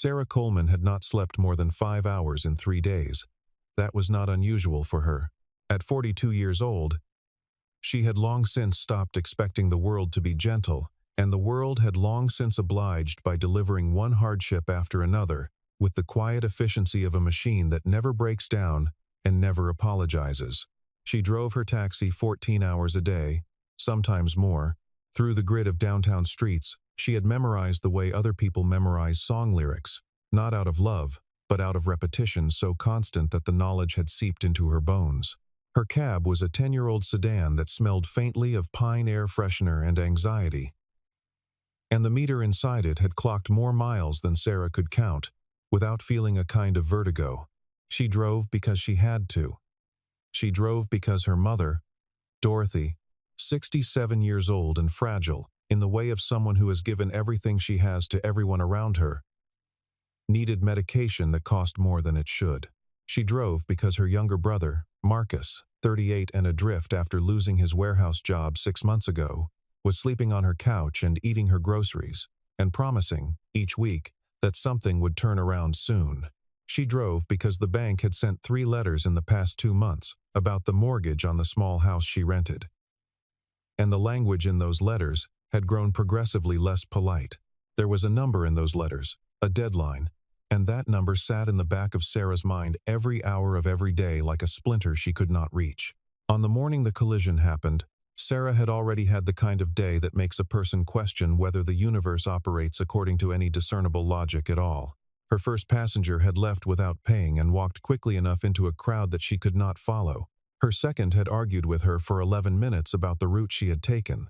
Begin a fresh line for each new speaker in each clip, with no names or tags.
Sarah Coleman had not slept more than 5 hours in 3 days. That was not unusual for her. At 42 years old, she had long since stopped expecting the world to be gentle, and the world had long since obliged by delivering one hardship after another, with the quiet efficiency of a machine that never breaks down and never apologizes. She drove her taxi 14 hours a day, sometimes more, through the grid of downtown streets. She had memorized the way other people memorize song lyrics, not out of love, but out of repetition so constant that the knowledge had seeped into her bones. Her cab was a 10-year-old sedan that smelled faintly of pine air freshener and anxiety. And the meter inside it had clocked more miles than Sarah could count, without feeling a kind of vertigo. She drove because she had to. She drove because her mother, Dorothy, 67 years old and fragile, in the way of someone who has given everything she has to everyone around her, needed medication that cost more than it should. She drove because her younger brother, Marcus, 38 and adrift after losing his warehouse job 6 months ago, was sleeping on her couch and eating her groceries, and promising, each week, that something would turn around soon. She drove because the bank had sent 3 letters in the past 2 months about the mortgage on the small house she rented. And the language in those letters had grown progressively less polite. There was a number in those letters, a deadline, and that number sat in the back of Sarah's mind every hour of every day like a splinter she could not reach. On the morning the collision happened, Sarah had already had the kind of day that makes a person question whether the universe operates according to any discernible logic at all. Her first passenger had left without paying and walked quickly enough into a crowd that she could not follow. Her second had argued with her for 11 minutes about the route she had taken,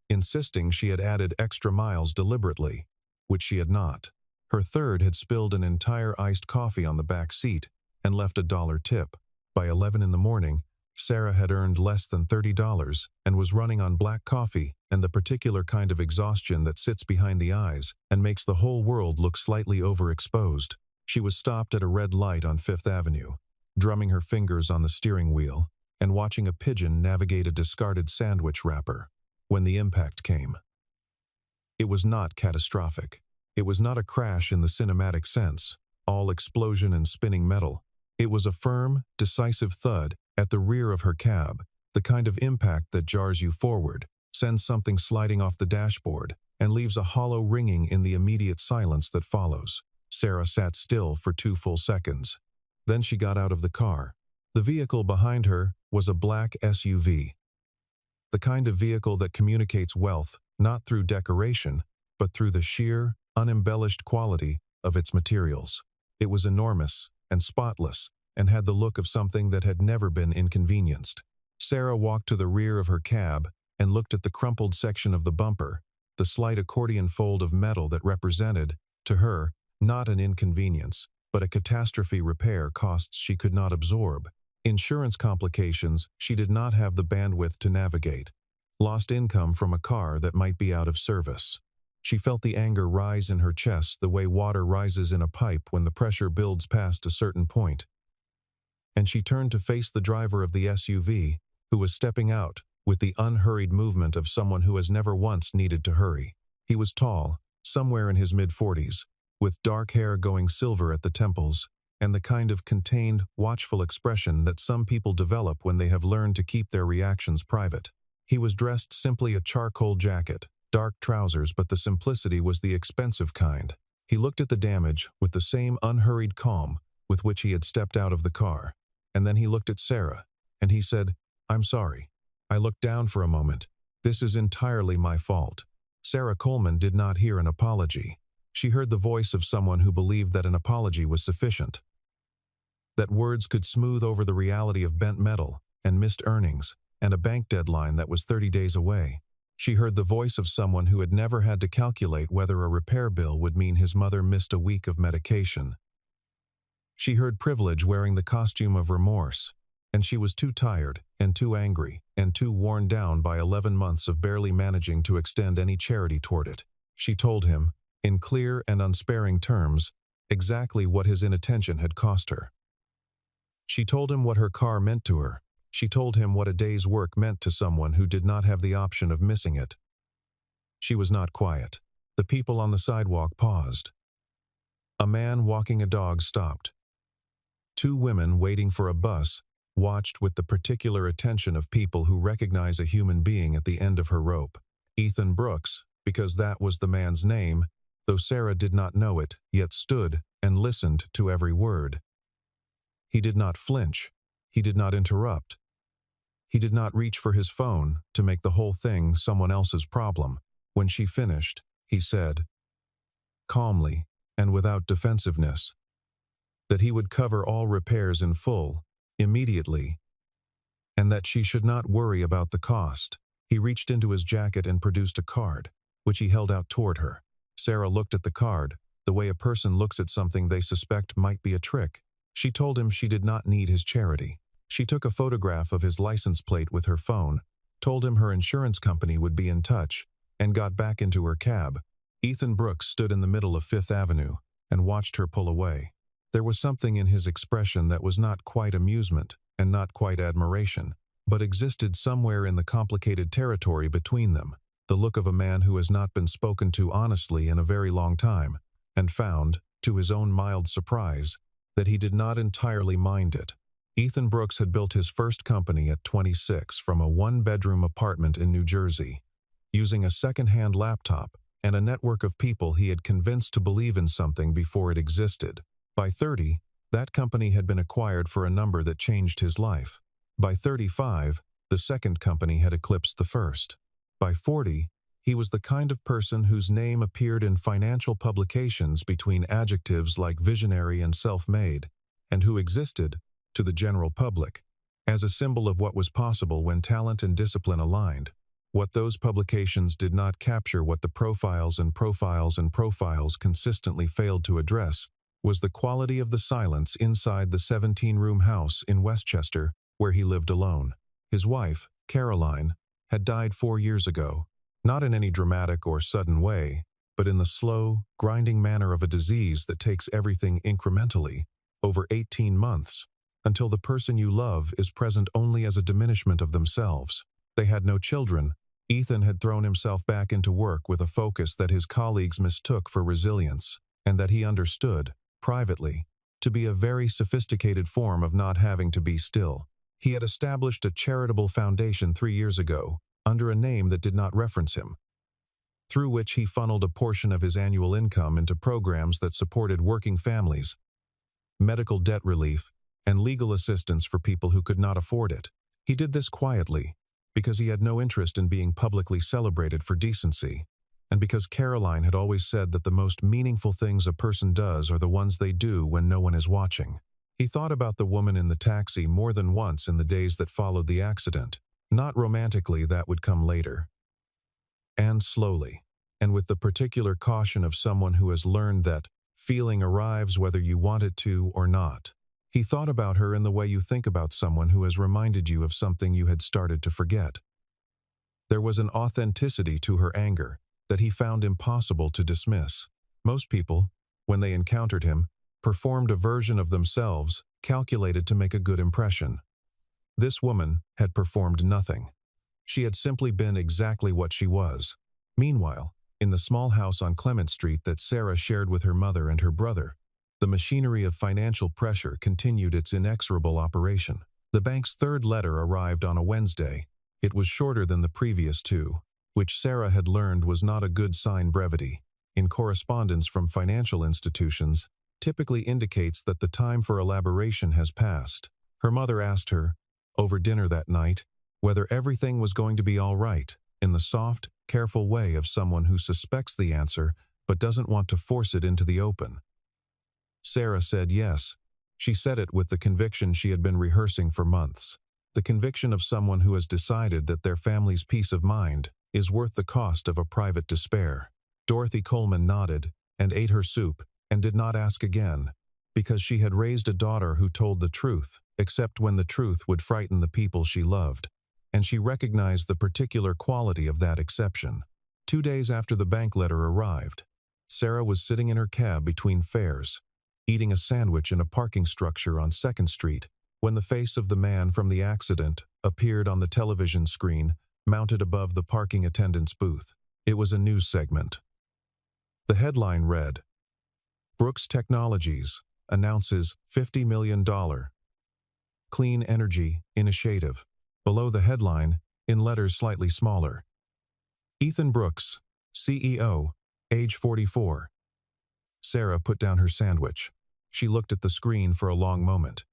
insisting she had added extra miles deliberately, which she had not. Her third had spilled an entire iced coffee on the back seat and left a $1 tip. By 11 in the morning, Sarah had earned less than $30 and was running on black coffee and the particular kind of exhaustion that sits behind the eyes and makes the whole world look slightly overexposed. She was stopped at a red light on Fifth Avenue, drumming her fingers on the steering wheel and watching a pigeon navigate a discarded sandwich wrapper, when the impact came. It was not catastrophic. It was not a crash in the cinematic sense, all explosion and spinning metal. It was a firm, decisive thud at the rear of her cab, the kind of impact that jars you forward, sends something sliding off the dashboard, and leaves a hollow ringing in the immediate silence that follows. Sarah sat still for 2 full seconds. Then she got out of the car. The vehicle behind her was a black SUV. The kind of vehicle that communicates wealth not through decoration, but through the sheer, unembellished quality of its materials. It was enormous and spotless, and had the look of something that had never been inconvenienced. Sarah walked to the rear of her cab and looked at the crumpled section of the bumper, the slight accordion fold of metal that represented, to her, not an inconvenience, but a catastrophe. Repair costs she could not absorb. Insurance complications she did not have the bandwidth to navigate. Lost income from a car that might be out of service. She felt the anger rise in her chest the way water rises in a pipe when the pressure builds past a certain point. And she turned to face the driver of the SUV, who was stepping out with the unhurried movement of someone who has never once needed to hurry. He was tall, somewhere in his mid-40s, with dark hair going silver at the temples, and the kind of contained, watchful expression that some people develop when they have learned to keep their reactions private. He was dressed simply a charcoal jacket, dark trousers, but the simplicity was the expensive kind. He looked at the damage with the same unhurried calm with which he had stepped out of the car. And then he looked at Sarah, and he said, "I'm sorry." I looked down for a moment. "This is entirely my fault." Sarah Coleman did not hear an apology. She heard the voice of someone who believed that an apology was sufficient, that words could smooth over the reality of bent metal and missed earnings and a bank deadline that was 30 days away. She heard the voice of someone who had never had to calculate whether a repair bill would mean his mother missed a week of medication. She heard privilege wearing the costume of remorse, and she was too tired and too angry and too worn down by 11 months of barely managing to extend any charity toward it. She told him, in clear and unsparing terms, exactly what his inattention had cost her. She told him what her car meant to her. She told him what a day's work meant to someone who did not have the option of missing it. She was not quiet. The people on the sidewalk paused. A man walking a dog stopped. Two women waiting for a bus watched with the particular attention of people who recognize a human being at the end of her rope. Ethan Brooks, because that was the man's name, though Sarah did not know it, yet stood and listened to every word. He did not flinch. He did not interrupt. He did not reach for his phone to make the whole thing someone else's problem. When she finished, he said, calmly and without defensiveness, that he would cover all repairs in full, immediately, and that she should not worry about the cost. He reached into his jacket and produced a card, which he held out toward her. Sarah looked at the card, the way a person looks at something they suspect might be a trick. She told him she did not need his charity. She took a photograph of his license plate with her phone, told him her insurance company would be in touch, and got back into her cab. Ethan Brooks stood in the middle of Fifth Avenue and watched her pull away. There was something in his expression that was not quite amusement and not quite admiration, but existed somewhere in the complicated territory between them, the look of a man who has not been spoken to honestly in a very long time, and found, to his own mild surprise, that he did not entirely mind it. Ethan Brooks had built his first company at 26 from a one-bedroom apartment in New Jersey, using a second-hand laptop and a network of people he had convinced to believe in something before it existed. By 30, that company had been acquired for a number that changed his life. By 35, the second company had eclipsed the first. By 40, he was the kind of person whose name appeared in financial publications between adjectives like visionary and self-made, and who existed, to the general public, as a symbol of what was possible when talent and discipline aligned. What those publications did not capture, what the profiles consistently failed to address, was the quality of the silence inside the 17-room house in Westchester where he lived alone. His wife, Caroline, had died 4 years ago, not in any dramatic or sudden way, but in the slow, grinding manner of a disease that takes everything incrementally, over 18 months, until the person you love is present only as a diminishment of themselves. They had no children. Ethan had thrown himself back into work with a focus that his colleagues mistook for resilience, and that he understood, privately, to be a very sophisticated form of not having to be still. He had established a charitable foundation 3 years ago, under a name that did not reference him, through which he funneled a portion of his annual income into programs that supported working families, medical debt relief, and legal assistance for people who could not afford it. He did this quietly, because he had no interest in being publicly celebrated for decency, and because Caroline had always said that the most meaningful things a person does are the ones they do when no one is watching. He thought about the woman in the taxi more than once in the days that followed the accident. Not romantically, that would come later. And slowly, and with the particular caution of someone who has learned that feeling arrives whether you want it to or not. He thought about her in the way you think about someone who has reminded you of something you had started to forget. There was an authenticity to her anger that he found impossible to dismiss. Most people, when they encountered him, performed a version of themselves calculated to make a good impression. This woman had performed nothing. She had simply been exactly what she was. Meanwhile, in the small house on Clement Street that Sarah shared with her mother and her brother, the machinery of financial pressure continued its inexorable operation. The bank's third letter arrived on a Wednesday. It was shorter than the previous two, which Sarah had learned was not a good sign. Brevity, in correspondence from financial institutions, typically indicates that the time for elaboration has passed. Her mother asked her, over dinner that night, whether everything was going to be all right, in the soft, careful way of someone who suspects the answer but doesn't want to force it into the open. Sarah said yes. She said it with the conviction she had been rehearsing for months. The conviction of someone who has decided that their family's peace of mind is worth the cost of a private despair. Dorothy Coleman nodded and ate her soup and did not ask again, because she had raised a daughter who told the truth, except when the truth would frighten the people she loved, and she recognized the particular quality of that exception. 2 days after the bank letter arrived, Sarah was sitting in her cab between fares, eating a sandwich in a parking structure on 2nd Street, when the face of the man from the accident appeared on the television screen mounted above the parking attendant's booth. It was a news segment. The headline read, Brooks Technologies announces $50 million clean energy initiative. Below the headline, in letters slightly smaller, Ethan Brooks, CEO, age 44. Sarah put down her sandwich. She looked at the screen for a long moment.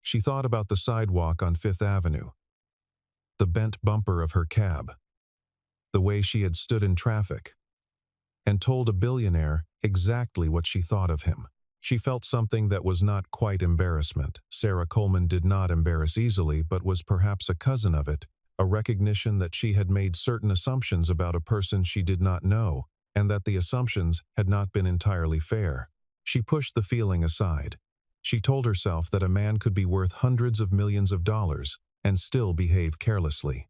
She thought about the sidewalk on Fifth Avenue, the bent bumper of her cab, the way she had stood in traffic, and told a billionaire exactly what she thought of him. She felt something that was not quite embarrassment. Sarah Coleman did not embarrass easily, but was perhaps a cousin of it, a recognition that she had made certain assumptions about a person she did not know, and that the assumptions had not been entirely fair. She pushed the feeling aside. She told herself that a man could be worth hundreds of millions of dollars and still behave carelessly.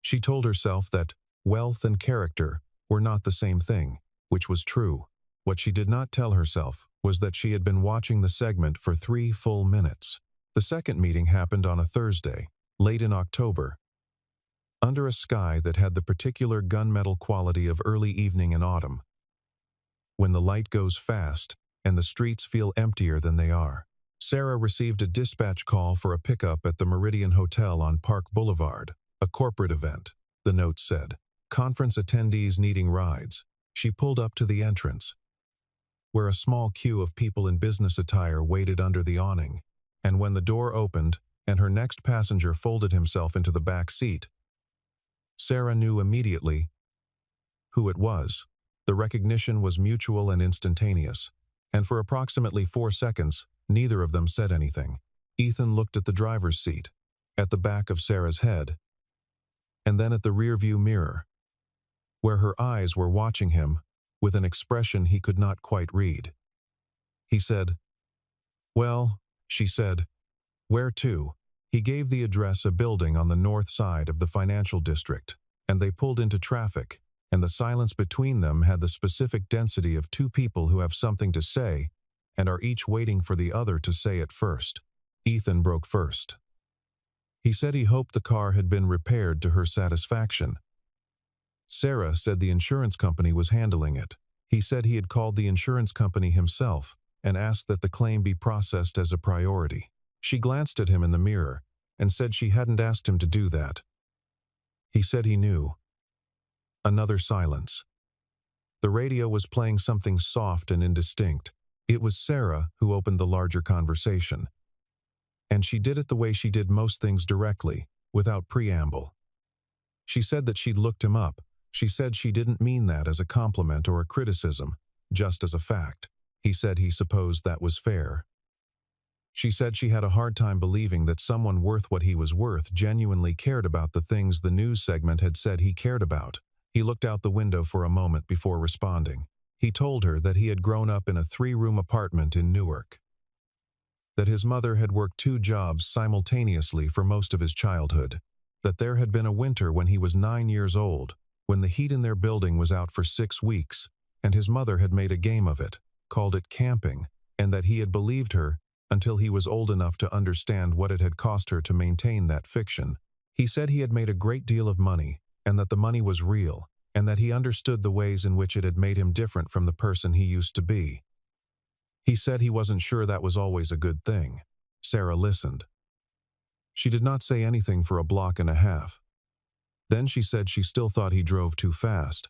She told herself that wealth and character were not the same thing, which was true. What she did not tell herself was that she had been watching the segment for 3 full minutes. The second meeting happened on a Thursday, late in October, under a sky that had the particular gunmetal quality of early evening in autumn, when the light goes fast and the streets feel emptier than they are. Sarah received a dispatch call for a pickup at the Meridian Hotel on Park Boulevard, a corporate event, the note said. Conference attendees needing rides. She pulled up to the entrance, where a small queue of people in business attire waited under the awning, and when the door opened and her next passenger folded himself into the back seat, Sarah knew immediately who it was. The recognition was mutual and instantaneous, and for approximately 4 seconds, neither of them said anything. Ethan looked at the driver's seat, at the back of Sarah's head, and then at the rearview mirror, where her eyes were watching him with an expression he could not quite read. He said, "Well," she said, "where to?" He gave the address, a building on the north side of the financial district, and they pulled into traffic, and the silence between them had the specific density of 2 people who have something to say and are each waiting for the other to say it first. Ethan broke first. He said he hoped the car had been repaired to her satisfaction. Sarah said the insurance company was handling it. He said he had called the insurance company himself and asked that the claim be processed as a priority. She glanced at him in the mirror and said she hadn't asked him to do that. He said he knew. Another silence. The radio was playing something soft and indistinct. It was Sarah who opened the larger conversation. And she did it the way she did most things, directly, without preamble. She said that she'd looked him up. She said she didn't mean that as a compliment or a criticism, just as a fact. He said he supposed that was fair. She said she had a hard time believing that someone worth what he was worth genuinely cared about the things the news segment had said he cared about. He looked out the window for a moment before responding. He told her that he had grown up in a 3-room apartment in Newark, that his mother had worked 2 jobs simultaneously for most of his childhood, that there had been a winter when he was 9 years old, when the heat in their building was out for 6 weeks, and his mother had made a game of it, called it camping, and that he had believed her until he was old enough to understand what it had cost her to maintain that fiction. He said he had made a great deal of money, and that the money was real, and that he understood the ways in which it had made him different from the person he used to be. He said he wasn't sure that was always a good thing. Sarah listened. She did not say anything for a block and a half. Then she said she still thought he drove too fast.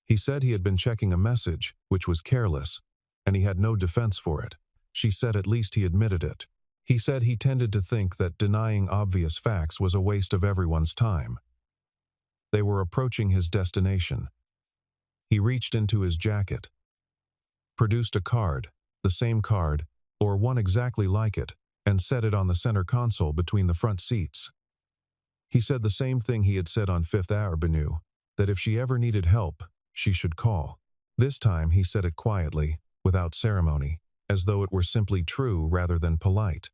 He said he had been checking a message, which was careless, and he had no defense for it. She said at least he admitted it. He said he tended to think that denying obvious facts was a waste of everyone's time. They were approaching his destination. He reached into his jacket, produced a card, the same card, or one exactly like it, and set it on the center console between the front seats. He said the same thing he had said on Fifth Avenue, that if she ever needed help, she should call. This time he said it quietly, without ceremony, as though it were simply true rather than polite.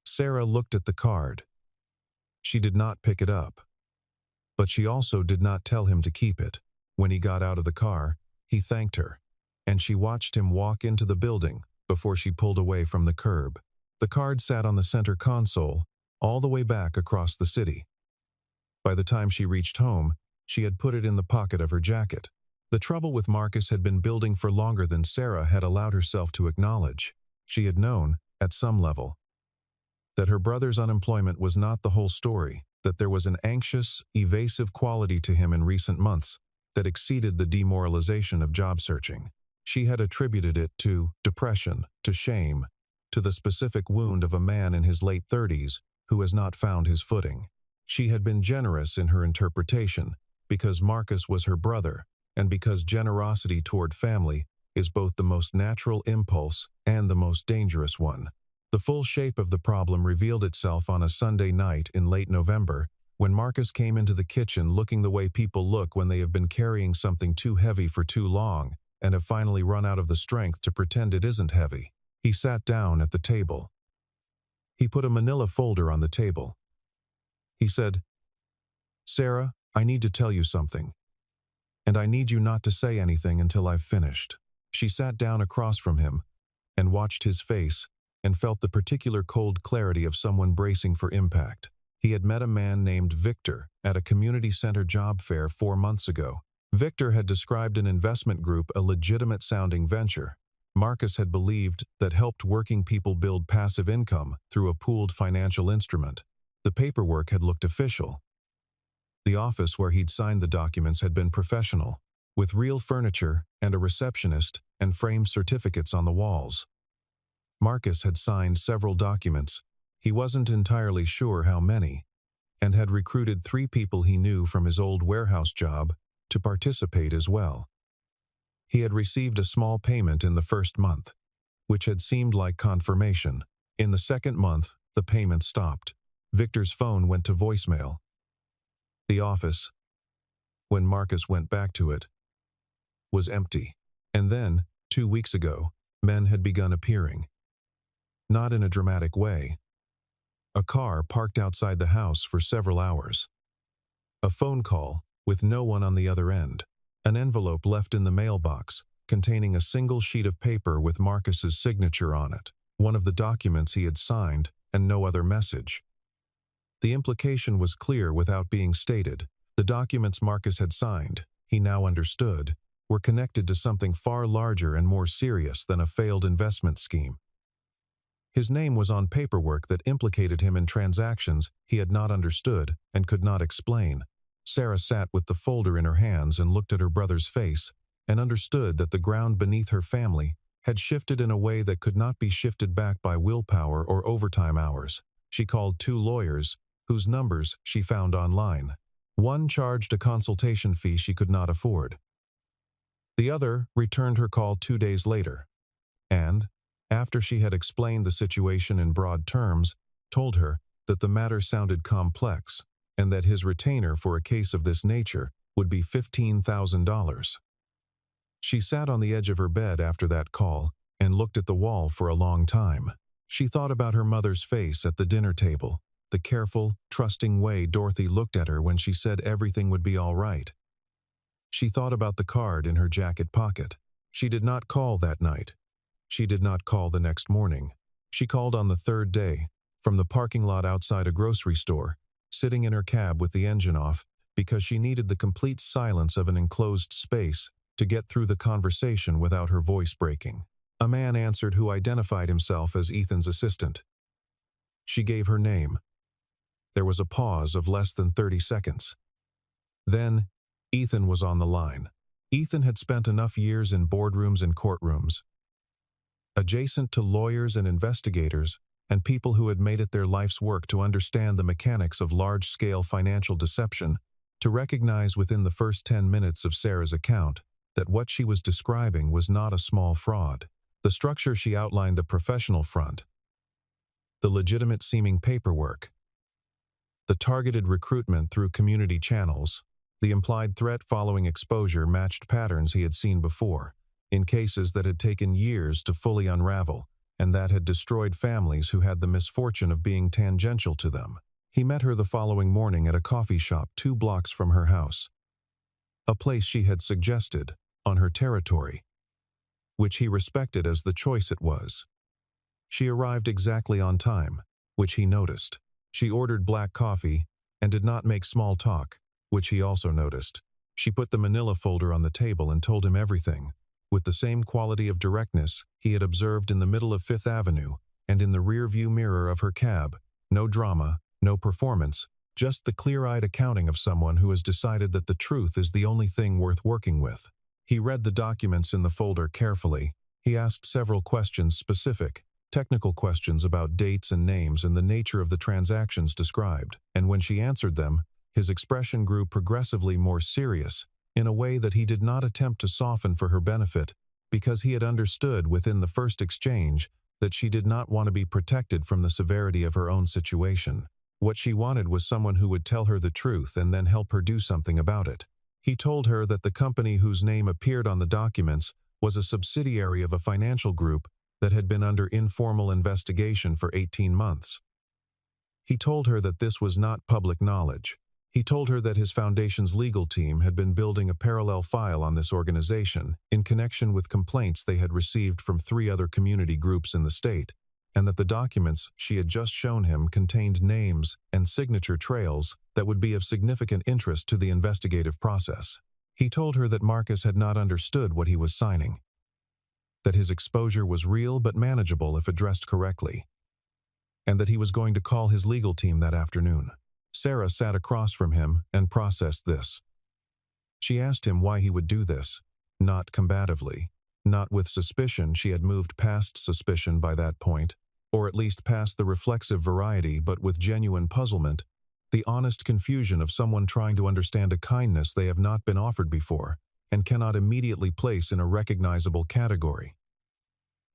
Sarah looked at the card. She did not pick it up. But she also did not tell him to keep it. When he got out of the car, he thanked her, and she watched him walk into the building before she pulled away from the curb. The card sat on the center console, all the way back across the city. By the time she reached home, she had put it in the pocket of her jacket. The trouble with Marcus had been building for longer than Sarah had allowed herself to acknowledge. She had known, at some level, that her brother's unemployment was not the whole story, that there was an anxious, evasive quality to him in recent months that exceeded the demoralization of job searching. She had attributed it to depression, to shame, to the specific wound of a man in his late 30s who has not found his footing. She had been generous in her interpretation because Marcus was her brother, and because generosity toward family is both the most natural impulse and the most dangerous one. The full shape of the problem revealed itself on a Sunday night in late November when Marcus came into the kitchen looking the way people look when they have been carrying something too heavy for too long and have finally run out of the strength to pretend it isn't heavy. He sat down at the table. He put a manila folder on the table. He said, "Sarah, I need to tell you something. And I need you not to say anything until I've finished." She sat down across from him and watched his face and felt the particular cold clarity of someone bracing for impact. He had met a man named Victor at a community center job fair 4 months ago. Victor had described an investment group a legitimate-sounding venture. Marcus had believed that helped working people build passive income through a pooled financial instrument. The paperwork had looked official. The office where he'd signed the documents had been professional, with real furniture and a receptionist and framed certificates on the walls. Marcus had signed several documents. He wasn't entirely sure how many, and had recruited 3 people he knew from his old warehouse job to participate as well. He had received a small payment in the first month, which had seemed like confirmation. In the second month, the payment stopped. Victor's phone went to voicemail. The office, when Marcus went back to it, was empty. And then, 2 weeks ago, men had begun appearing. Not in a dramatic way. A car parked outside the house for several hours. A phone call with no one on the other end. An envelope left in the mailbox containing a single sheet of paper with Marcus's signature on it, one of the documents he had signed, and no other message. The implication was clear without being stated. The documents Marcus had signed, he now understood, were connected to something far larger and more serious than a failed investment scheme. His name was on paperwork that implicated him in transactions he had not understood and could not explain. Sarah sat with the folder in her hands and looked at her brother's face and understood that the ground beneath her family had shifted in a way that could not be shifted back by willpower or overtime hours. She called 2 lawyers, whose numbers she found online. One charged a consultation fee she could not afford. The other returned her call 2 days later, and, after she had explained the situation in broad terms, told her that the matter sounded complex and that his retainer for a case of this nature would be $15,000. She sat on the edge of her bed after that call and looked at the wall for a long time. She thought about her mother's face at the dinner table, the careful, trusting way Dorothy looked at her when she said everything would be all right. She thought about the card in her jacket pocket. She did not call that night. She did not call the next morning. She called on the 3rd day, from the parking lot outside a grocery store, sitting in her cab with the engine off, because she needed the complete silence of an enclosed space to get through the conversation without her voice breaking. A man answered who identified himself as Ethan's assistant. She gave her name. There was a pause of less than 30 seconds. Then, Ethan was on the line. Ethan had spent enough years in boardrooms and courtrooms, adjacent to lawyers and investigators, and people who had made it their life's work to understand the mechanics of large-scale financial deception, to recognize within the first 10 minutes of Sarah's account that what she was describing was not a small fraud. The structure she outlined, the professional front, the legitimate-seeming paperwork, the targeted recruitment through community channels, the implied threat following exposure matched patterns he had seen before, in cases that had taken years to fully unravel, and that had destroyed families who had the misfortune of being tangential to them. He met her the following morning at a coffee shop 2 blocks from her house, a place she had suggested, on her territory, which he respected as the choice it was. She arrived exactly on time, which he noticed. She ordered black coffee and did not make small talk, which he also noticed. She put the manila folder on the table and told him everything, with the same quality of directness he had observed in the middle of Fifth Avenue and in the rear-view mirror of her cab. No drama, no performance, just the clear-eyed accounting of someone who has decided that the truth is the only thing worth working with. He read the documents in the folder carefully. He asked several questions, specific, technical questions about dates and names and the nature of the transactions described, and when she answered them, his expression grew progressively more serious, in a way that he did not attempt to soften for her benefit, because he had understood within the first exchange that she did not want to be protected from the severity of her own situation. What she wanted was someone who would tell her the truth and then help her do something about it. He told her that the company whose name appeared on the documents was a subsidiary of a financial group that had been under informal investigation for 18 months. He told her that this was not public knowledge. He told her that his foundation's legal team had been building a parallel file on this organization in connection with complaints they had received from 3 other community groups in the state, and that the documents she had just shown him contained names and signature trails that would be of significant interest to the investigative process. He told her that Marcus had not understood what he was signing, that his exposure was real but manageable if addressed correctly, and that he was going to call his legal team that afternoon. Sarah sat across from him and processed this. She asked him why he would do this, not combatively, not with suspicion. She had moved past suspicion by that point, or at least past the reflexive variety, but with genuine puzzlement, the honest confusion of someone trying to understand a kindness they have not been offered before and cannot immediately place in a recognizable category.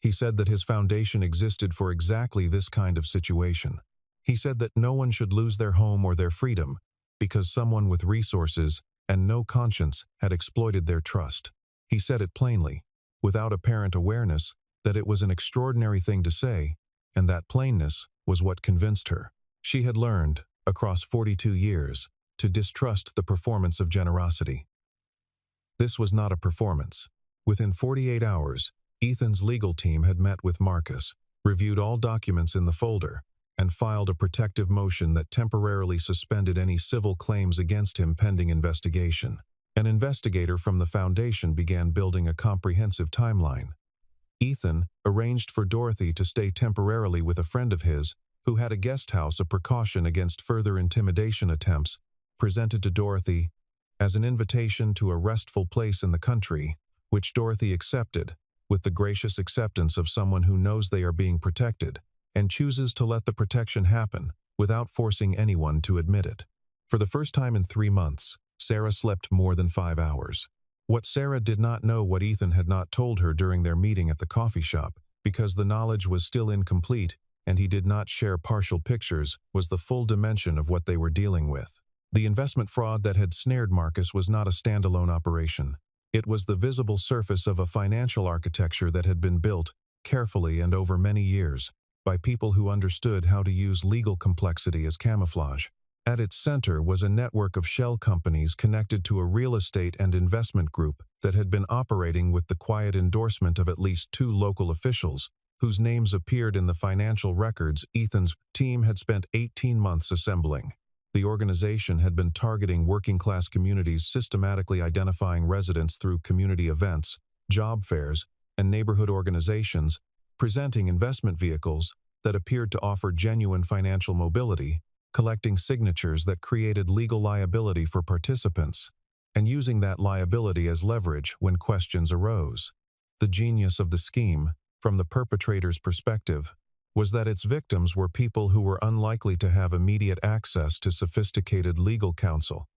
He said that his foundation existed for exactly this kind of situation. He said that no one should lose their home or their freedom because someone with resources and no conscience had exploited their trust. He said it plainly, without apparent awareness that it was an extraordinary thing to say, and that plainness was what convinced her. She had learned, across 42 years, to distrust the performance of generosity. This was not a performance. Within 48 hours, Ethan's legal team had met with Marcus, reviewed all documents in the folder, and filed a protective motion that temporarily suspended any civil claims against him pending investigation. An investigator from the foundation began building a comprehensive timeline. Ethan arranged for Dorothy to stay temporarily with a friend of his who had a guest house, a precaution against further intimidation attempts, presented to Dorothy as an invitation to a restful place in the country, which Dorothy accepted, with the gracious acceptance of someone who knows they are being protected and chooses to let the protection happen without forcing anyone to admit it. For the first time in 3 months, Sarah slept more than 5 hours. What Sarah did not know, what Ethan had not told her during their meeting at the coffee shop, because the knowledge was still incomplete and he did not share partial pictures, was the full dimension of what they were dealing with. The investment fraud that had snared Marcus was not a standalone operation. It was the visible surface of a financial architecture that had been built, carefully and over many years, by people who understood how to use legal complexity as camouflage. At its center was a network of shell companies connected to a real estate and investment group that had been operating with the quiet endorsement of at least 2 local officials, whose names appeared in the financial records Ethan's team had spent 18 months assembling. The organization had been targeting working-class communities, systematically identifying residents through community events, job fairs, and neighborhood organizations, presenting investment vehicles that appeared to offer genuine financial mobility, collecting signatures that created legal liability for participants, and using that liability as leverage when questions arose. The genius of the scheme, from the perpetrator's perspective, was that its victims were people who were unlikely to have immediate access to sophisticated legal counsel,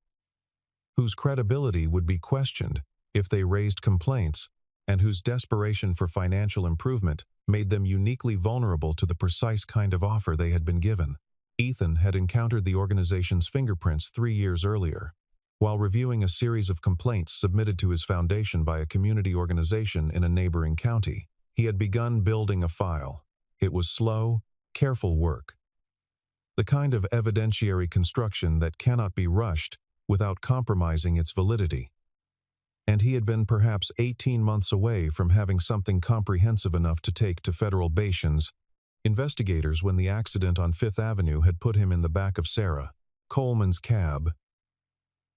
whose credibility would be questioned if they raised complaints, and whose desperation for financial improvement made them uniquely vulnerable to the precise kind of offer they had been given. Ethan had encountered the organization's fingerprints 3 years earlier, while reviewing a series of complaints submitted to his foundation by a community organization in a neighboring county. He had begun building a file. It was slow, careful work, the kind of evidentiary construction that cannot be rushed without compromising its validity. And he had been perhaps 18 months away from having something comprehensive enough to take to federal bations. Investigators, when the accident on Fifth Avenue had put him in the back of Sarah Coleman's cab,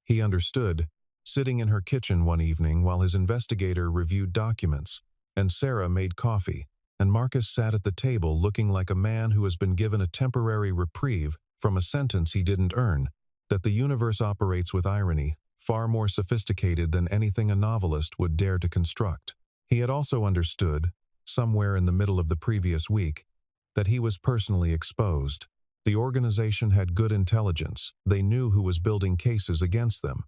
he understood sitting in her kitchen one evening while his investigator reviewed documents, and Sarah made coffee, and Marcus sat at the table looking like a man who has been given a temporary reprieve from a sentence he didn't earn, that the universe operates with irony, far more sophisticated than anything a novelist would dare to construct. He had also understood, somewhere in the middle of the previous week, that he was personally exposed. The organization had good intelligence, they knew who was building cases against them,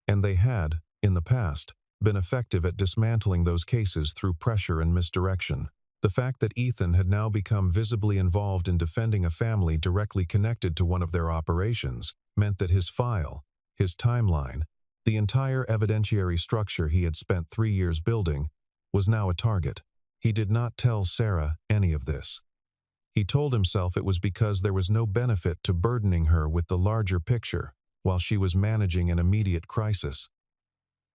and they had, in the past, been effective at dismantling those cases through pressure and misdirection. The fact that Ethan had now become visibly involved in defending a family directly connected to one of their operations meant that his file, his timeline, the entire evidentiary structure he had spent 3 years building, was now a target. He did not tell Sarah any of this. He told himself it was because there was no benefit to burdening her with the larger picture while she was managing an immediate crisis.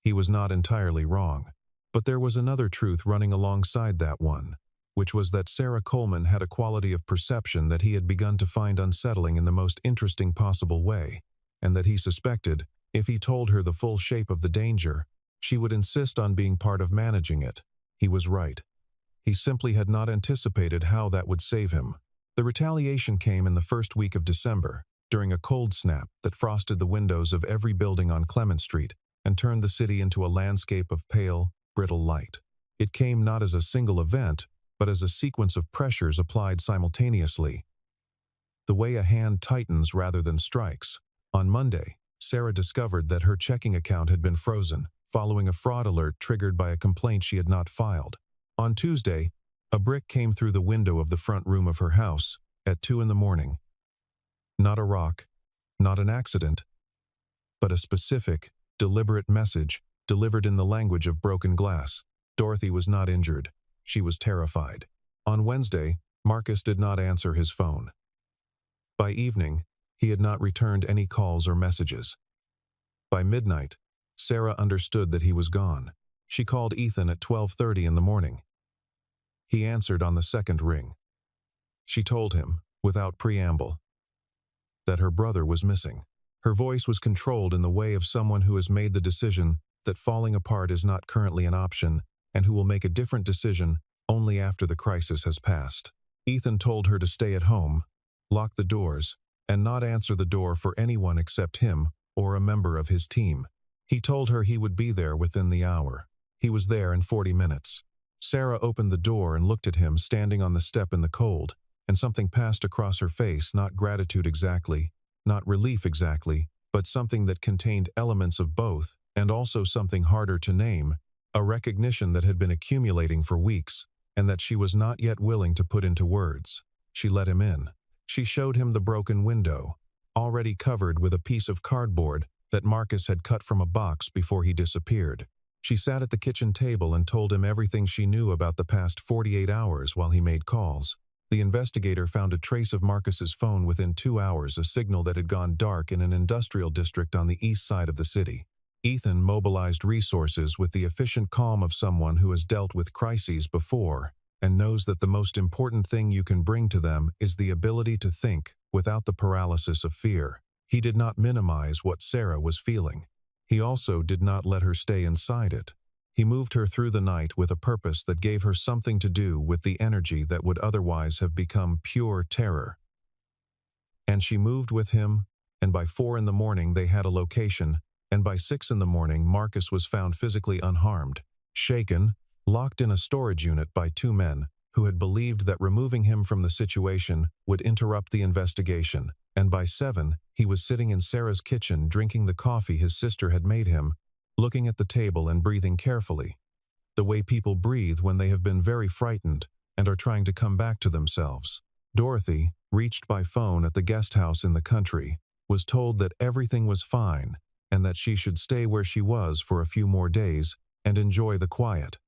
He was not entirely wrong, but there was another truth running alongside that one, which was that Sarah Coleman had a quality of perception that he had begun to find unsettling in the most interesting possible way, and that he suspected, if he told her the full shape of the danger, she would insist on being part of managing it. He was right. He simply had not anticipated how that would save him. The retaliation came in the first week of December, during a cold snap that frosted the windows of every building on Clement Street and turned the city into a landscape of pale, brittle light. It came not as a single event, but as a sequence of pressures applied simultaneously. The way a hand tightens rather than strikes. On Monday, Sarah discovered that her checking account had been frozen, following a fraud alert triggered by a complaint she had not filed. On Tuesday, a brick came through the window of the front room of her house at 2 in the morning. Not a rock, not an accident, but a specific, deliberate message delivered in the language of broken glass. Dorothy was not injured. She was terrified. On Wednesday, Marcus did not answer his phone. By evening, he had not returned any calls or messages. By midnight, Sarah understood that he was gone. She called Ethan at 12:30 in the morning. He answered on the second ring. She told him, without preamble, that her brother was missing. Her voice was controlled in the way of someone who has made the decision that falling apart is not currently an option and who will make a different decision only after the crisis has passed. Ethan told her to stay at home, lock the doors, and not answer the door for anyone except him or a member of his team. He told her he would be there within the hour. He was there in 40 minutes. Sarah opened the door and looked at him standing on the step in the cold, and something passed across her face, not gratitude exactly, not relief exactly, but something that contained elements of both, and also something harder to name, a recognition that had been accumulating for weeks, and that she was not yet willing to put into words. She let him in. She showed him the broken window, already covered with a piece of cardboard that Marcus had cut from a box before he disappeared. She sat at the kitchen table and told him everything she knew about the past 48 hours while he made calls. The investigator found a trace of Marcus's phone within 2 hours, a signal that had gone dark in an industrial district on the east side of the city. Ethan mobilized resources with the efficient calm of someone who has dealt with crises before and knows that the most important thing you can bring to them is the ability to think without the paralysis of fear. He did not minimize what Sarah was feeling. He also did not let her stay inside it. He moved her through the night with a purpose that gave her something to do with the energy that would otherwise have become pure terror. And she moved with him, and by 4 in the morning they had a location, and by 6 in the morning Marcus was found physically unharmed, shaken, locked in a storage unit by 2 men who had believed that removing him from the situation would interrupt the investigation, and by 7 he was sitting in Sarah's kitchen drinking the coffee his sister had made him, looking at the table and breathing carefully, the way people breathe when they have been very frightened and are trying to come back to themselves. Dorothy, reached by phone at the guest house in the country, was told that everything was fine and that she should stay where she was for a few more days and enjoy the quiet.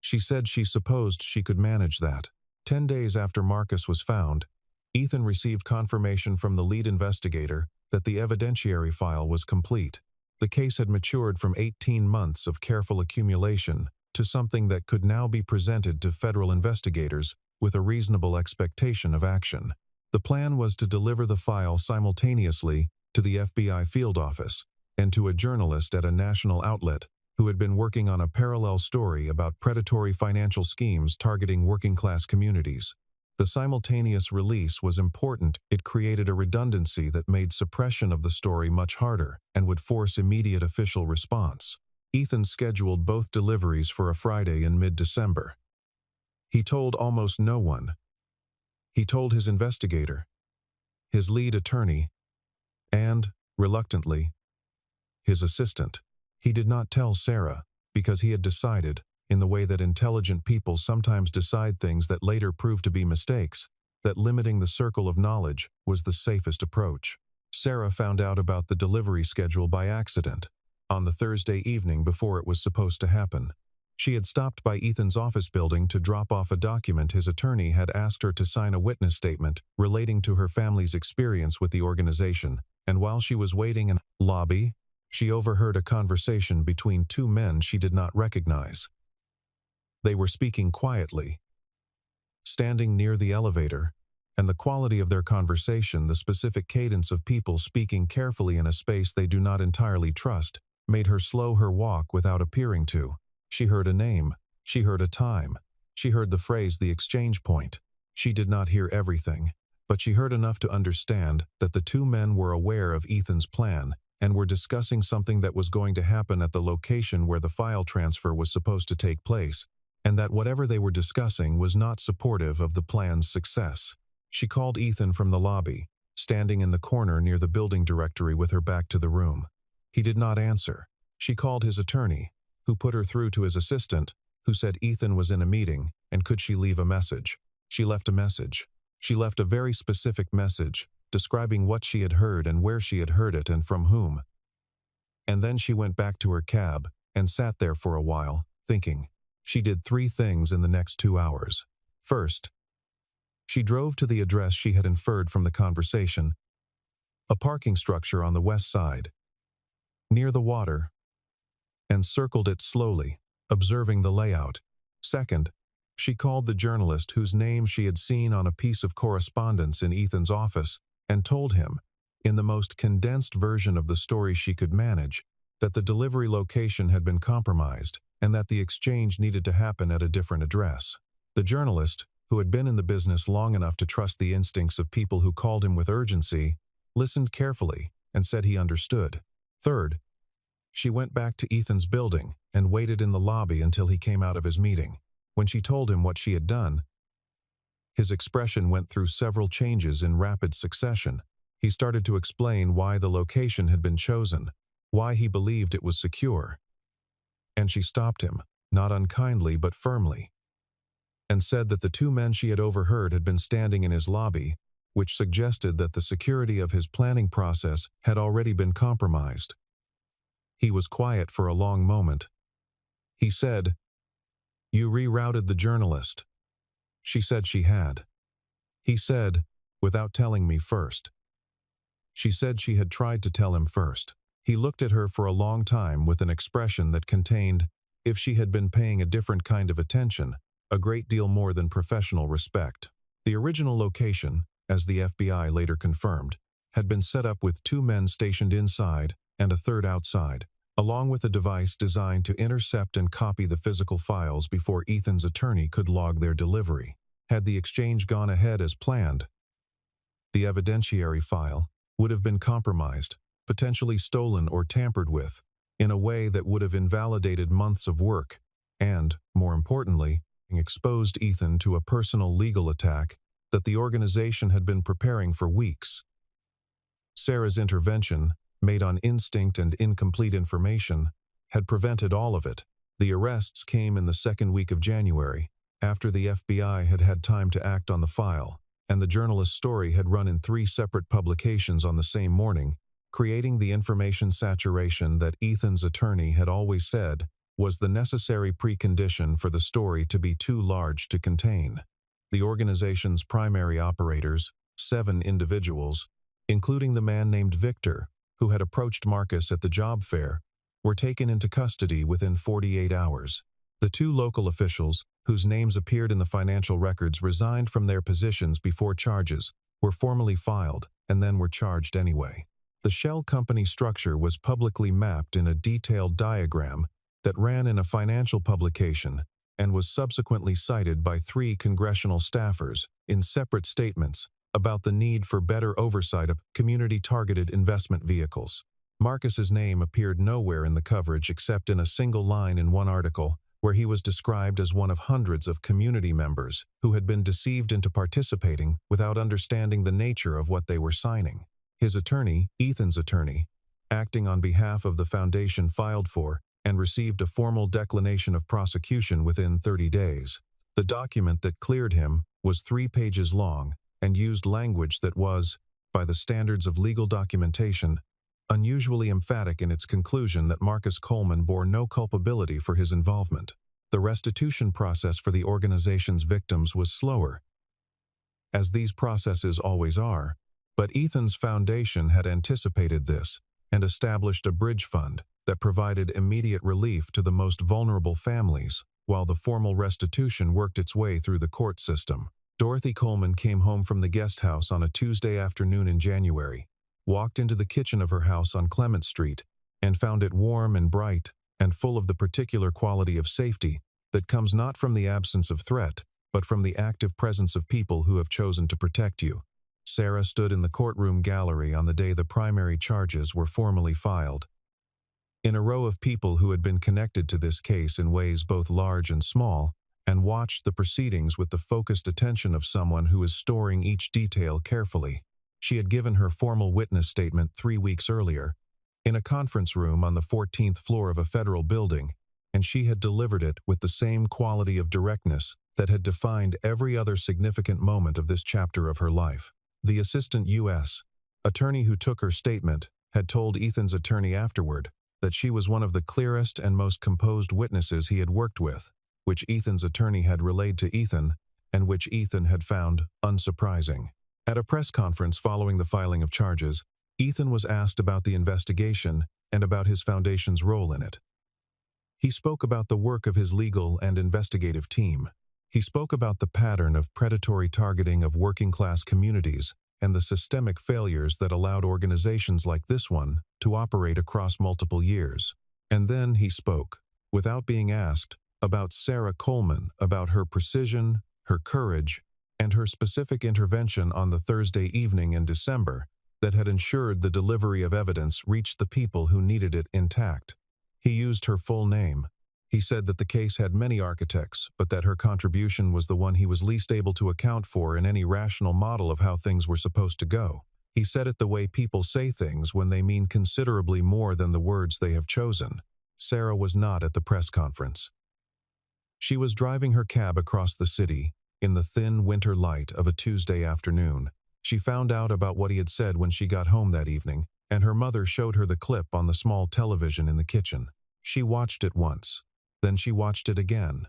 She said she supposed she could manage that. 10 days after Marcus was found, Ethan received confirmation from the lead investigator that the evidentiary file was complete. The case had matured from 18 months of careful accumulation to something that could now be presented to federal investigators with a reasonable expectation of action. The plan was to deliver the file simultaneously to the FBI field office, and to a journalist at a national outlet who had been working on a parallel story about predatory financial schemes targeting working-class communities. The simultaneous release was important. It created a redundancy that made suppression of the story much harder and would force immediate official response. Ethan scheduled both deliveries for a Friday in mid-December. He told almost no one. He told his investigator, his lead attorney, and, reluctantly, his assistant. He did not tell Sarah because he had decided, in the way that intelligent people sometimes decide things that later prove to be mistakes, that limiting the circle of knowledge was the safest approach. Sarah found out about the delivery schedule by accident, on the Thursday evening before it was supposed to happen. She had stopped by Ethan's office building to drop off a document his attorney had asked her to sign, a witness statement relating to her family's experience with the organization, and while she was waiting in the lobby, she overheard a conversation between two men she did not recognize. They were speaking quietly, standing near the elevator, and the quality of their conversation, the specific cadence of people speaking carefully in a space they do not entirely trust, made her slow her walk without appearing to. She heard a name, she heard a time, she heard the phrase, the exchange point. She did not hear everything, but she heard enough to understand that the two men were aware of Ethan's plan and were discussing something that was going to happen at the location where the file transfer was supposed to take place, and that whatever they were discussing was not supportive of the plan's success. She called Ethan from the lobby, standing in the corner near the building directory with her back to the room. He did not answer. She called his attorney, who put her through to his assistant, who said Ethan was in a meeting and could she leave a message. She left a message. She left a very specific message, describing what she had heard and where she had heard it and from whom. And then she went back to her cab and sat there for a while, thinking. She did 3 things in the next 2 hours. First, she drove to the address she had inferred from the conversation, a parking structure on the west side, near the water, and circled it slowly, observing the layout. Second, she called the journalist whose name she had seen on a piece of correspondence in Ethan's office and told him, in the most condensed version of the story she could manage, that the delivery location had been compromised and that the exchange needed to happen at a different address. The journalist, who had been in the business long enough to trust the instincts of people who called him with urgency, listened carefully and said he understood. Third, she went back to Ethan's building and waited in the lobby until he came out of his meeting. When she told him what she had done, his expression went through several changes in rapid succession. He started to explain why the location had been chosen, why he believed it was secure. And she stopped him, not unkindly but firmly, and said that the 2 men she had overheard had been standing in his lobby, which suggested that the security of his planning process had already been compromised. He was quiet for a long moment. He said, "You rerouted the journalist." She said she had. He said, "Without telling me first." She said she had tried to tell him first. He looked at her for a long time with an expression that contained, if she had been paying a different kind of attention, a great deal more than professional respect. The original location, as the FBI later confirmed, had been set up with 2 men stationed inside and a third outside, along with a device designed to intercept and copy the physical files before Ethan's attorney could log their delivery. Had the exchange gone ahead as planned, the evidentiary file would have been compromised, potentially stolen or tampered with, in a way that would have invalidated months of work and, more importantly, exposed Ethan to a personal legal attack that the organization had been preparing for weeks. Sarah's intervention, made on instinct and incomplete information, had prevented all of it. The arrests came in the second week of January, after the FBI had had time to act on the file, and the journalist's story had run in 3 separate publications on the same morning, creating the information saturation that Ethan's attorney had always said was the necessary precondition for the story to be too large to contain. The organization's primary operators, 7 individuals, including the man named Victor, who had approached Marcus at the job fair, were taken into custody within 48 hours. The 2 local officials, whose names appeared in the financial records, resigned from their positions before charges were formally filed and then were charged anyway. The shell company structure was publicly mapped in a detailed diagram that ran in a financial publication and was subsequently cited by 3 congressional staffers in separate statements about the need for better oversight of community-targeted investment vehicles. Marcus's name appeared nowhere in the coverage except in a single line in one article, where he was described as one of hundreds of community members who had been deceived into participating without understanding the nature of what they were signing. His attorney, Ethan's attorney, acting on behalf of the foundation, filed for and received a formal declination of prosecution within 30 days. The document that cleared him was 3 pages long and used language that was, by the standards of legal documentation, unusually emphatic in its conclusion that Marcus Coleman bore no culpability for his involvement. The restitution process for the organization's victims was slower, as these processes always are, but Ethan's foundation had anticipated this and established a bridge fund that provided immediate relief to the most vulnerable families, while the formal restitution worked its way through the court system. Dorothy Coleman came home from the guest house on a Tuesday afternoon in January, walked into the kitchen of her house on Clement Street, and found it warm and bright and full of the particular quality of safety that comes not from the absence of threat, but from the active presence of people who have chosen to protect you. Sarah stood in the courtroom gallery on the day the primary charges were formally filed. In a row of people who had been connected to this case in ways both large and small, and watched the proceedings with the focused attention of someone who is storing each detail carefully. She had given her formal witness statement 3 weeks earlier, in a conference room on the 14th floor of a federal building, and she had delivered it with the same quality of directness that had defined every other significant moment of this chapter of her life. The assistant U.S. attorney who took her statement had told Ethan's attorney afterward that she was one of the clearest and most composed witnesses he had worked with, which Ethan's attorney had relayed to Ethan, and which Ethan had found unsurprising. At a press conference following the filing of charges, Ethan was asked about the investigation and about his foundation's role in it. He spoke about the work of his legal and investigative team. He spoke about the pattern of predatory targeting of working-class communities and the systemic failures that allowed organizations like this one to operate across multiple years. And then he spoke, without being asked, about Sarah Coleman, about her precision, her courage, and her specific intervention on the Thursday evening in December that had ensured the delivery of evidence reached the people who needed it intact. He used her full name. He said that the case had many architects, but that her contribution was the one he was least able to account for in any rational model of how things were supposed to go. He said it the way people say things when they mean considerably more than the words they have chosen. Sarah was not at the press conference. She was driving her cab across the city in the thin winter light of a Tuesday afternoon. She found out about what he had said when she got home that evening, and her mother showed her the clip on the small television in the kitchen. She watched it once. Then she watched it again.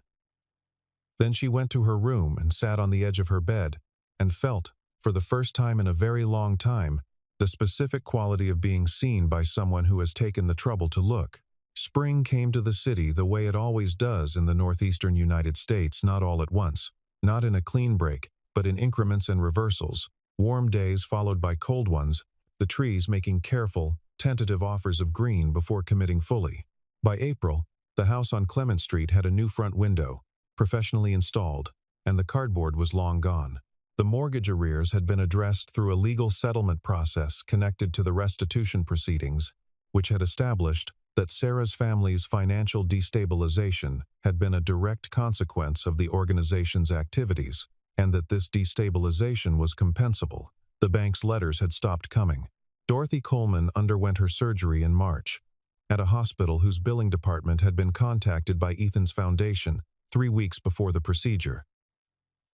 Then she went to her room and sat on the edge of her bed and felt, for the first time in a very long time, the specific quality of being seen by someone who has taken the trouble to look. Spring came to the city the way it always does in the northeastern United States, not all at once, not in a clean break, but in increments and reversals, warm days followed by cold ones, the trees making careful, tentative offers of green before committing fully. By April, the house on Clement Street had a new front window, professionally installed, and the cardboard was long gone. The mortgage arrears had been addressed through a legal settlement process connected to the restitution proceedings, which had established that Sarah's family's financial destabilization had been a direct consequence of the organization's activities, and that this destabilization was compensable. The bank's letters had stopped coming. Dorothy Coleman underwent her surgery in March, at a hospital whose billing department had been contacted by Ethan's foundation 3 weeks before the procedure.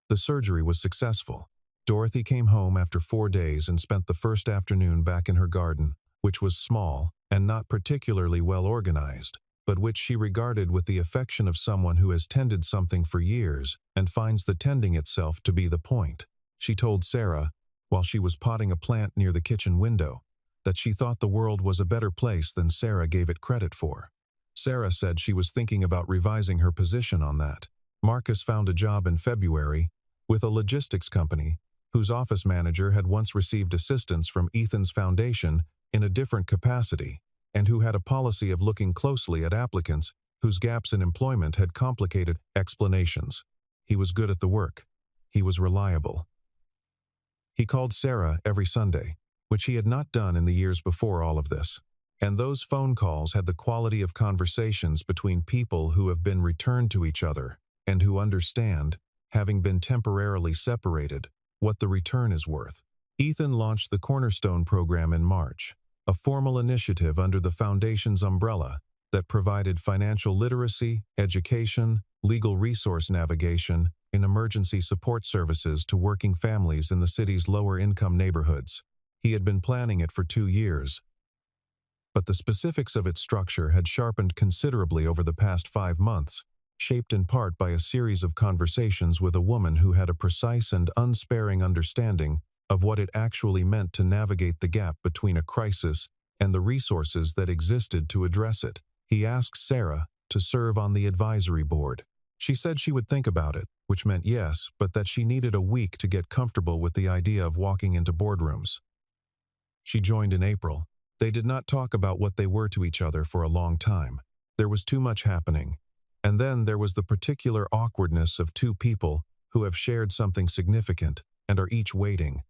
The surgery was successful. Dorothy came home after 4 days and spent the first afternoon back in her garden, which was small and not particularly well organized, but which she regarded with the affection of someone who has tended something for years and finds the tending itself to be the point. She told Sarah, while she was potting a plant near the kitchen window, that she thought the world was a better place than Sarah gave it credit for. Sarah said she was thinking about revising her position on that. Marcus found a job in February with a logistics company whose office manager had once received assistance from Ethan's foundation in a different capacity, and who had a policy of looking closely at applicants whose gaps in employment had complicated explanations. He was good at the work. He was reliable. He called Sarah every Sunday, which he had not done in the years before all of this. And those phone calls had the quality of conversations between people who have been returned to each other and who understand, having been temporarily separated, what the return is worth. Ethan launched the Cornerstone program in March, a formal initiative under the Foundation's umbrella that provided financial literacy, education, legal resource navigation, and emergency support services to working families in the city's lower-income neighborhoods. He had been planning it for 2 years, but the specifics of its structure had sharpened considerably over the past 5 months, shaped in part by a series of conversations with a woman who had a precise and unsparing understanding of what it actually meant to navigate the gap between a crisis and the resources that existed to address it. He asked Sarah to serve on the advisory board. She said she would think about it, which meant yes, but that she needed a week to get comfortable with the idea of walking into boardrooms. She joined in April. They did not talk about what they were to each other for a long time. There was too much happening. And then there was the particular awkwardness of two people who have shared something significant and are each waiting,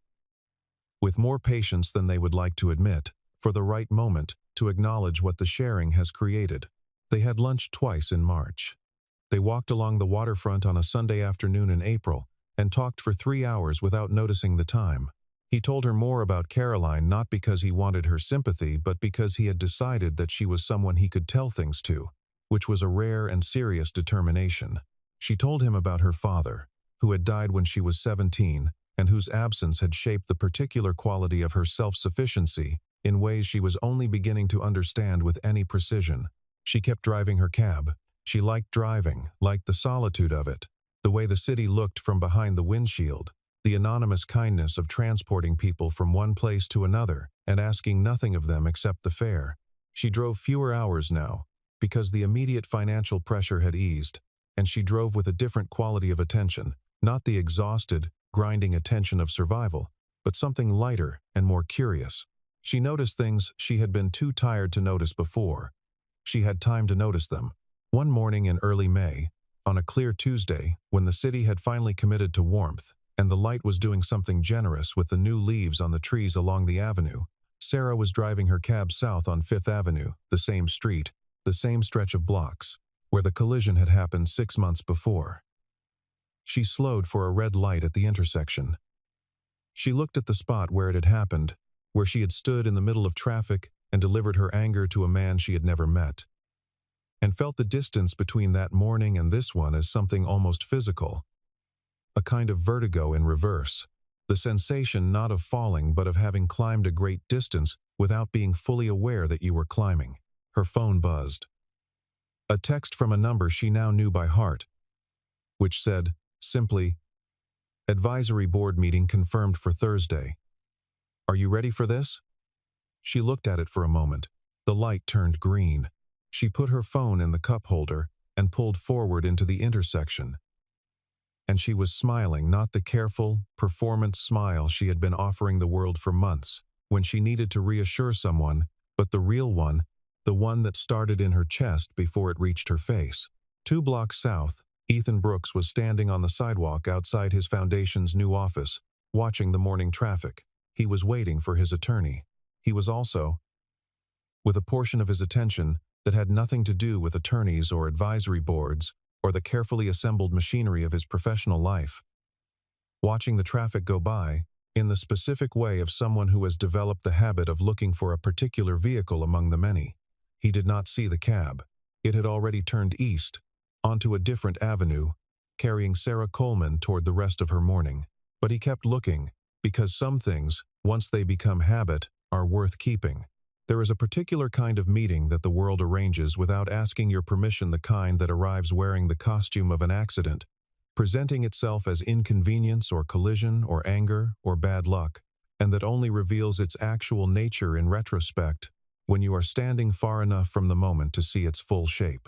with more patience than they would like to admit, for the right moment to acknowledge what the sharing has created. They had lunch twice in March. They walked along the waterfront on a Sunday afternoon in April and talked for 3 hours without noticing the time. He told her more about Caroline not because he wanted her sympathy but because he had decided that she was someone he could tell things to, which was a rare and serious determination. She told him about her father, who had died when she was 17 and whose absence had shaped the particular quality of her self-sufficiency in ways she was only beginning to understand with any precision. She kept driving her cab. She liked driving, liked the solitude of it, the way the city looked from behind the windshield, the anonymous kindness of transporting people from one place to another and asking nothing of them except the fare. She drove fewer hours now, because the immediate financial pressure had eased, and she drove with a different quality of attention, not the exhausted, grinding attention of survival, but something lighter and more curious. She noticed things she had been too tired to notice before. She had time to notice them. One morning in early May, on a clear Tuesday, when the city had finally committed to warmth, and the light was doing something generous with the new leaves on the trees along the avenue, Sarah was driving her cab south on 5th Avenue, the same street, the same stretch of blocks, where the collision had happened 6 months before. She slowed for a red light at the intersection. She looked at the spot where it had happened, where she had stood in the middle of traffic and delivered her anger to a man she had never met, and felt the distance between that morning and this one as something almost physical. A kind of vertigo in reverse, the sensation not of falling but of having climbed a great distance without being fully aware that you were climbing. Her phone buzzed. A text from a number she now knew by heart, which said, simply, "Advisory board meeting confirmed for Thursday. Are you ready for this?" She looked at it for a moment. The light turned green. She put her phone in the cup holder and pulled forward into the intersection. And she was smiling, not the careful, performance smile she had been offering the world for months, when she needed to reassure someone, but the real one, the one that started in her chest before it reached her face. 2 blocks south, Ethan Brooks was standing on the sidewalk outside his foundation's new office, watching the morning traffic. He was waiting for his attorney. He was also, with a portion of his attention that had nothing to do with attorneys or advisory boards or the carefully assembled machinery of his professional life, watching the traffic go by in the specific way of someone who has developed the habit of looking for a particular vehicle among the many. He did not see the cab. It had already turned east, onto a different avenue, carrying Sarah Coleman toward the rest of her morning. But he kept looking, because some things, once they become habit, are worth keeping. There is a particular kind of meeting that the world arranges without asking your permission, the kind that arrives wearing the costume of an accident, presenting itself as inconvenience or collision or anger or bad luck, and that only reveals its actual nature in retrospect when you are standing far enough from the moment to see its full shape.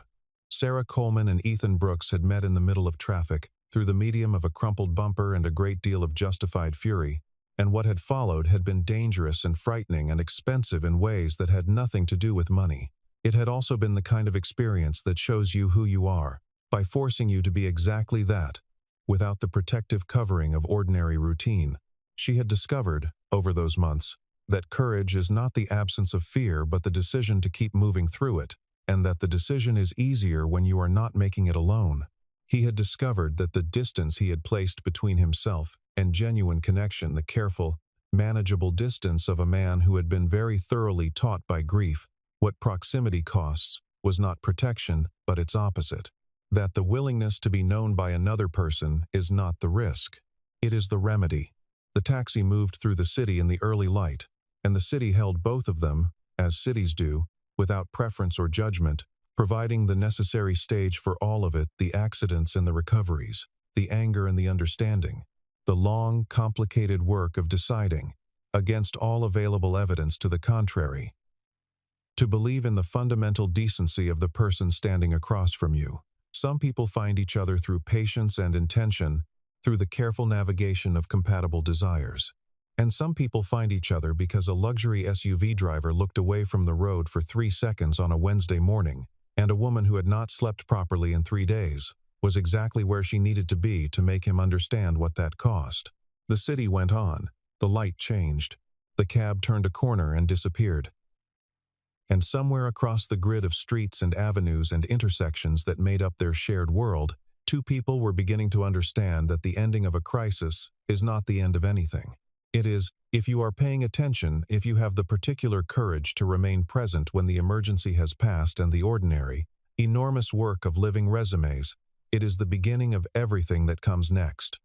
Sarah Coleman and Ethan Brooks had met in the middle of traffic, through the medium of a crumpled bumper and a great deal of justified fury, and what had followed had been dangerous and frightening and expensive in ways that had nothing to do with money. It had also been the kind of experience that shows you who you are, by forcing you to be exactly that, without the protective covering of ordinary routine. She had discovered, over those months, that courage is not the absence of fear but the decision to keep moving through it, and that the decision is easier when you are not making it alone. He had discovered that the distance he had placed between himself and genuine connection, the careful, manageable distance of a man who had been very thoroughly taught by grief what proximity costs, was not protection but its opposite. That the willingness to be known by another person is not the risk. It is the remedy. The taxi moved through the city in the early light, and the city held both of them, as cities do, without preference or judgment, providing the necessary stage for all of it, the accidents and the recoveries, the anger and the understanding, the long, complicated work of deciding, against all available evidence to the contrary, to believe in the fundamental decency of the person standing across from you. Some people find each other through patience and intention, through the careful navigation of compatible desires. And some people find each other because a luxury SUV driver looked away from the road for 3 seconds on a Wednesday morning, and a woman who had not slept properly in 3 days was exactly where she needed to be to make him understand what that cost. The city went on. The light changed. The cab turned a corner and disappeared. And somewhere across the grid of streets and avenues and intersections that made up their shared world, two people were beginning to understand that the ending of a crisis is not the end of anything. It is, if you are paying attention, if you have the particular courage to remain present when the emergency has passed and the ordinary, enormous work of living resumes, it is the beginning of everything that comes next.